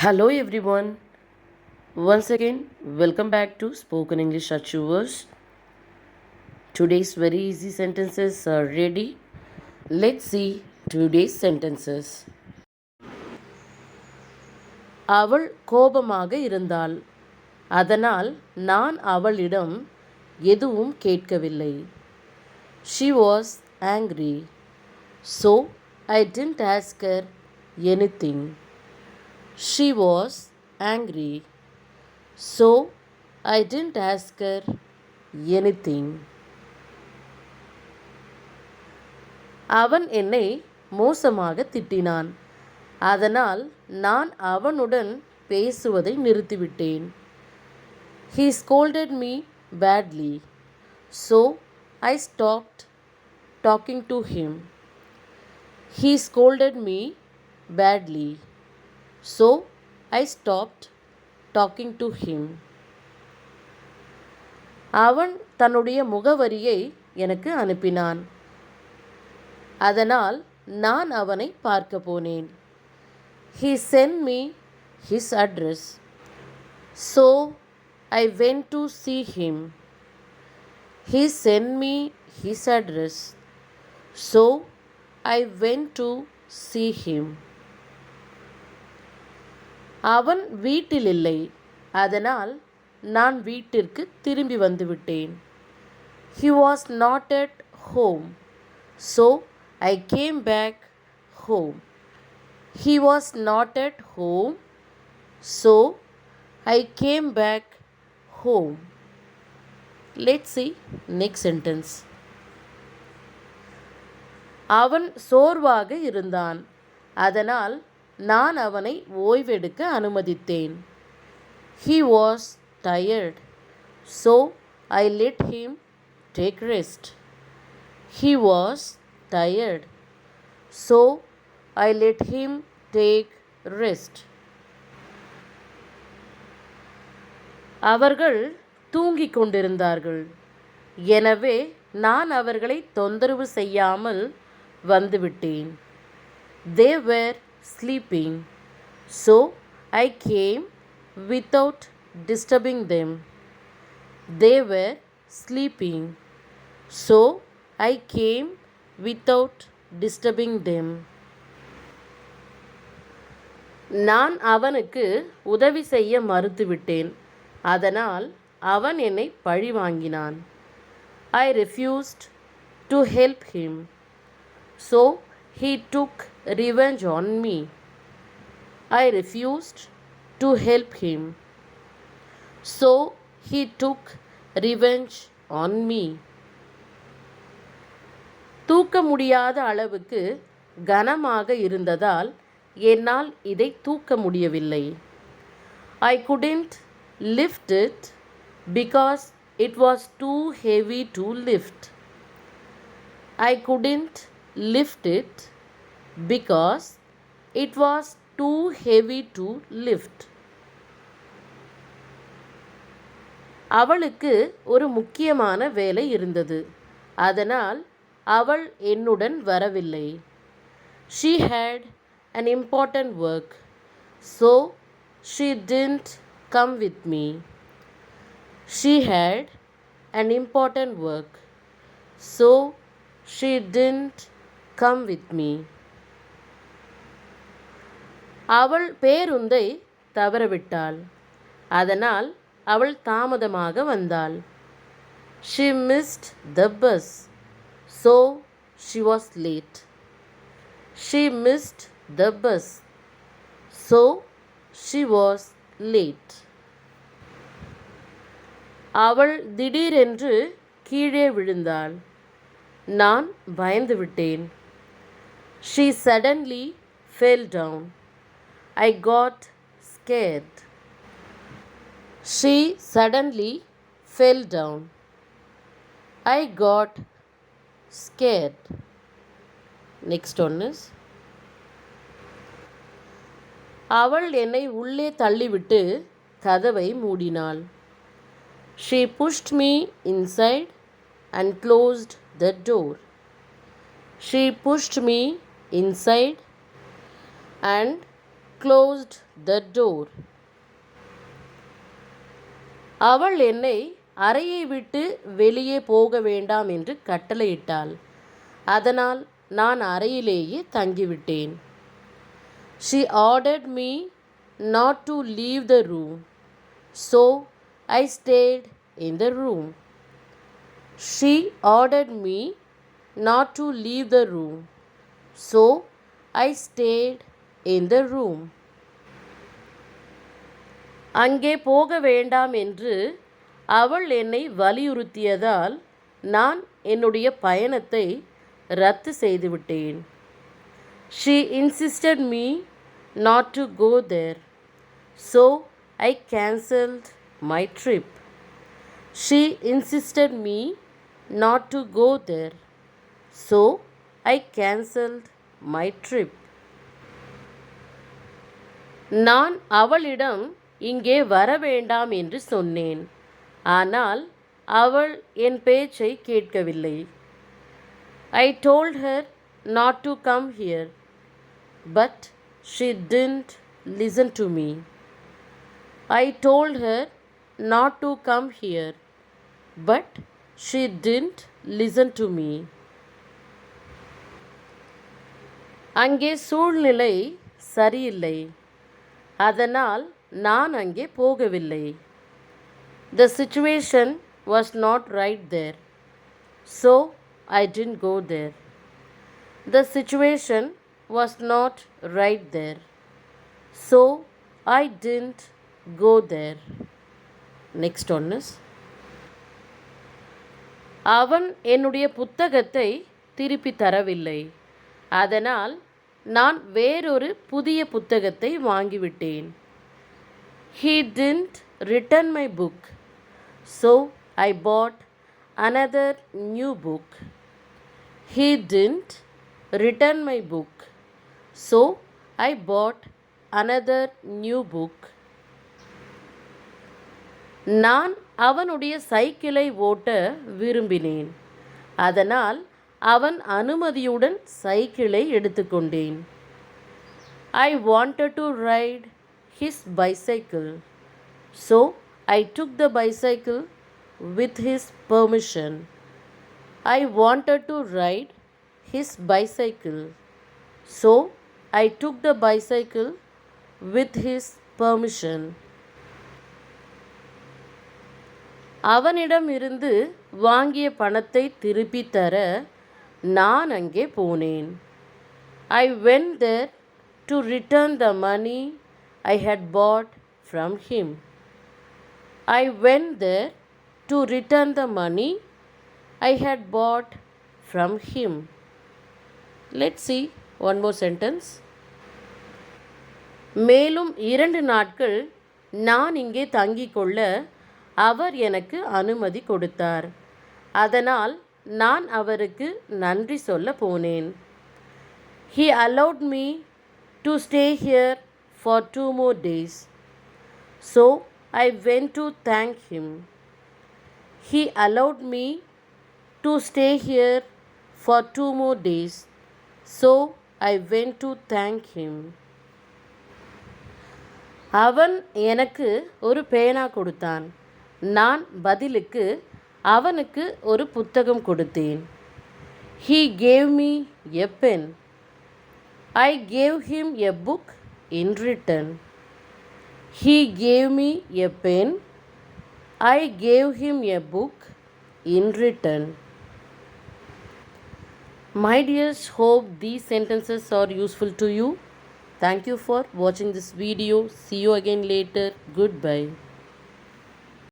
Hello everyone. Once again, welcome back to Spoken English Achievers. Today's very easy sentences are ready. Let's see today's sentences. அவள் கோபமாக இருந்தாள். அதனால் நான் அவளிடம் எதுவும் கேட்கவில்லை. She was angry. So I didn't ask her anything. She was angry. So I didn't ask her anything. அவன் என்னை மோசமாக திட்டினான். அதனால் நான் அவனுடன் பேசுவதை நிறுத்திவிட்டேன். He scolded me badly. So I stopped talking to him. He scolded me badly. So I stopped talking to him. அவன் தன்னுடைய முகவரியை எனக்கு அனுப்பினான். அதனால் நான் அவனை பார்க்க போனேன். He sent me his address. So I went to see him. He sent me his address. So I went to see him. அவன் வீட்டில் இல்லை. அதனால் நான் வீட்டிற்கு திரும்பி வந்துவிட்டேன். He was not at home. So I came back home. He was not at home. So I came back home. Let's see next sentence. அவன் சோர்வாக இருந்தான். அதனால் நான் அவனை ஓய்வெடுக்க அனுமதித்தேன். He was tired. So I let him take rest. He was tired. So I let him take rest. அவர்கள் தூங்கிக் கொண்டிருந்தார்கள். எனவே நான் அவர்களை தொந்தரவு செய்யாமல் வந்துவிட்டேன். They were sleeping. So I came without disturbing them. They were sleeping. So I came without disturbing them. நான் அவனுக்கு உதவி செய்ய மறுத்துவிட்டேன். அதனால் அவன் என்னை பழிவாங்கினான். I refused to help him. So he took revenge on me. I refused to help him. So he took revenge on me. தூக்க முடியாத அளவுக்கு கனமாக இருந்ததால் என்னால் இதை தூக்க முடியவில்லை. I couldn't lift it because it was too heavy to lift. I couldn't lift it because it was too heavy to lift. அவளுக்கு ஒரு முக்கியமான வேலை இருந்தது. அதனால் அவள் என்னுடன் வரவில்லை. She had an important work. So she didn't come with me. She had an important work. So she didn't come with me. அவள் பேருந்தை தவறவிட்டாள். அதனால் அவள் தாமதமாக வந்தாள். She missed the bus. So she was late. She missed the bus. So she was late. அவள் திடீரென்று கீழே விழுந்தாள். நான் பயந்துவிட்டேன். She suddenly fell down. I got scared. She suddenly fell down. I got scared. Next one is அவள் என்னை உள்ளே தள்ளிவிட்டு கதவை மூடினாள். She pushed me inside and closed the door. She pushed me inside and closed the door. அவள் என்னை அறையை விட்டு வெளியே போக வேண்டாம் என்று கட்டளையிட்டாள். அதனால் நான் அறையிலேயே தங்கிவிட்டேன். She ordered me not to leave the room, so I stayed in the room. She ordered me not to leave the room, so I stayed in the room. அங்கே போக வேண்டாம் என்று அவள் என்னை வலியுறுத்தியதால் நான் என்னுடைய பயணத்தை ரத்து செய்துவிட்டேன். She insisted me not to go there, so I cancelled my trip. She insisted me not to go there, so I cancelled my trip. நான் அவளிடம் இங்கே வர வேண்டாம் என்று சொன்னேன். ஆனால் அவள் என் பேச்சை கேட்கவில்லை. I told her not to come here, but she didn't listen to me. I told her not to come here, but she didn't listen to me. அங்கே சூழ்நிலை சரியில்லை. அதனால் நான் அங்கே போகவில்லை. The situation was not right there, so I didn't go there. The situation was not right there, so I didn't go there. Next one is, அவன் என்னுடைய புத்தகத்தை திருப்பி தரவில்லை. அதனால் நான் வேறொரு புதிய புத்தகத்தை வாங்கிவிட்டேன். He didn't return my book, so I bought another new book. He didn't return my book, so I bought another new book. நான் அவனுடைய சைக்கிளை ஓட்ட விரும்பினேன். அதனால் அவன் அனுமதியுடன் சைக்கிளை எடுத்துக்கொண்டேன். I wanted to ride his bicycle, so I took the bicycle with his permission. I wanted to ride his bicycle, so I took the bicycle with his permission. அவனிடமிருந்து வாங்கிய பணத்தை திருப்பித் தர நான் அங்கே போனேன். I went there to return the money I had bought from him. I went there to return the money I had bought from him. Let's see one more sentence. மேலும் 2 நாட்கள் நான் இங்கே தங்கிக் கொள்ள அவர் எனக்கு அனுமதி கொடுத்தார். அதனால் நான் அவருக்கு நன்றி சொல்ல போனேன். He allowed me to stay here for 2 more days, so I went to thank him. He allowed me to stay here for 2 more days, so I went to thank him. அவன் எனக்கு ஒரு பேனா கொடுத்தான். நான் பதிலுக்கு அவனுக்கு ஒரு புத்தகம் கொடுத்தேன். He gave me a pen. I gave him a book in return. He gave me a pen. I gave him a book in return. My dears, hope these sentences are useful to you. Thank you for watching this video. See you again later. Goodbye.